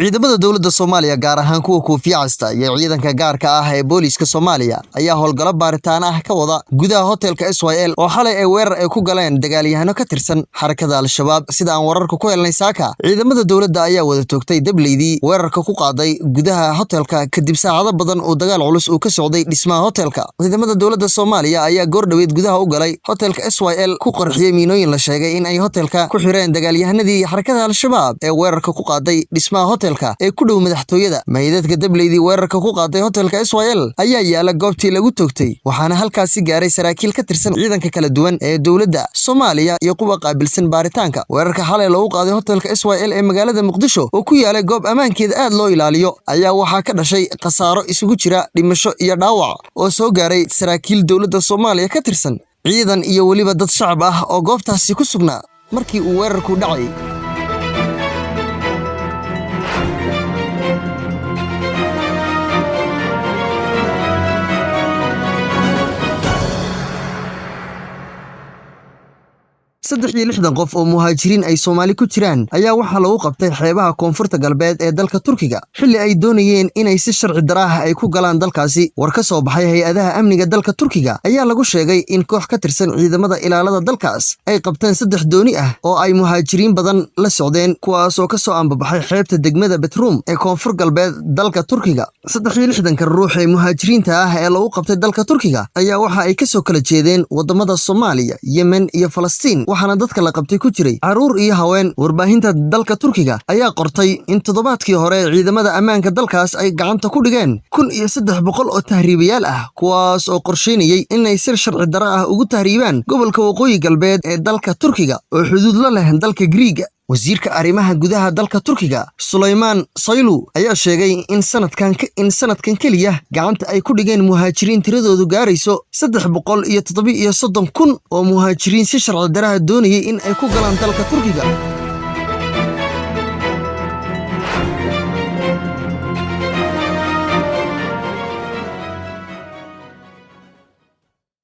ciidamada dawladda Soomaaliya gaar ahaan kuwa koofiya casta iyo ciidanka gaarka ah ee booliska Soomaaliya ayaa howlgalo baaritaan ah ka wada gudaha hotelka SYL oo xalay ay weerar ay ku galeen dagaalyahano ka tirsan xarakada Al-Shabaab sida aan wararka ku helnay saaka. Ciidamada dawladda ayaa wada toogtay dableydii weerarka ku qaaday gudaha hotelka kadib saacado badan oo dagaal culus uu ka socday dhismaha hotelka. Ciidamada dawladda Soomaaliya ayaa goor dhaweed gudaha u galay hotelka SYL ku qarxiyay miinooyin la sheegay in ay hotelka ku xireen dagaalyahanadii xarakada Al-Shabaab ee weerarka ku qaaday dhismaha ee ku dhow madaxtooyada. Meydadka dableydii weerarka ku qaaday hotelka SYL ayaa yaala goobtii lagu toogtay, waxaana halkaasi gaaray saraakiil ka tirsan ciidanka kala duwan ee dawladda Soomaaliya iyo kuwa qaabilsan baaritaanka. Weerarka xalay lagu qaaday hotelka SYL ee magaalada Muqdisho oo ku yaala goob ammaankeeda aad loo ilaaliyo ayaa waxaa ka dhashay khasaaro isugu jira dhimasho iyo dhaawac oo soo gaaray saraakiil dawladda Soomaaliya ka tirsan, ciidan iyo waliba dad shacab ah oo goobtaasi ku sugnaa markii uu weerarku dhacay. saddex iyo lixdan qof oo muhaajiriin ay Soomaali ku jiraan ayaa waxa lagu qabtay xeebaha koonfurta galbeed ee dalka Turkiga xilli ay doonayeen inay si sharci daraaha ay ku galaan dalkaasi. War ka soo baxay hay'adaha amniga dalka Turkiga ayaa lagu sheegay in koox ka tirsan ciidamada ilaalada dalkaas ay qabteen 3 dooni ah oo ay muhaajiriin badan la socdeen, kuwaas oo ka soo ambabaxay xeebta degmada Betrum ee koonfur galbeed dalka Turkiga. 63 ruux ee muhaajiriinta ah ee lagu qabtay dalka Turkiga ayaa waxa ay ka soo kala jeedeen wadamada Soomaaliya, Yemen iyo Falastiin, waxaana dadka la qabtay ku jiray caruur iyo haween. Warbaahinta dalka Turkiga ayaa qortay in toddobaadkii hore ciidamada ammaanka dalkaas ay gacanta ku dhigeen 1300 oo tahriibayaal ah, kuwaas oo qorsheynayay inay si sharci darro ah ugu tahriibaan gobolka waqooyi galbeed ee dalka Turkiga oo xuduud la leh dalka Greega. Wasiirka arrimaha gudaha dalka Turkiga Suleyman Soylu ayaa sheegay in sanadkan kaliya gacanta ay ku dhigeen muhaajiriin tiradoodu gaarayso 337 kun oo muhaajiriin si sharci darro doonayay in ay ku galaan dalka Turkiga.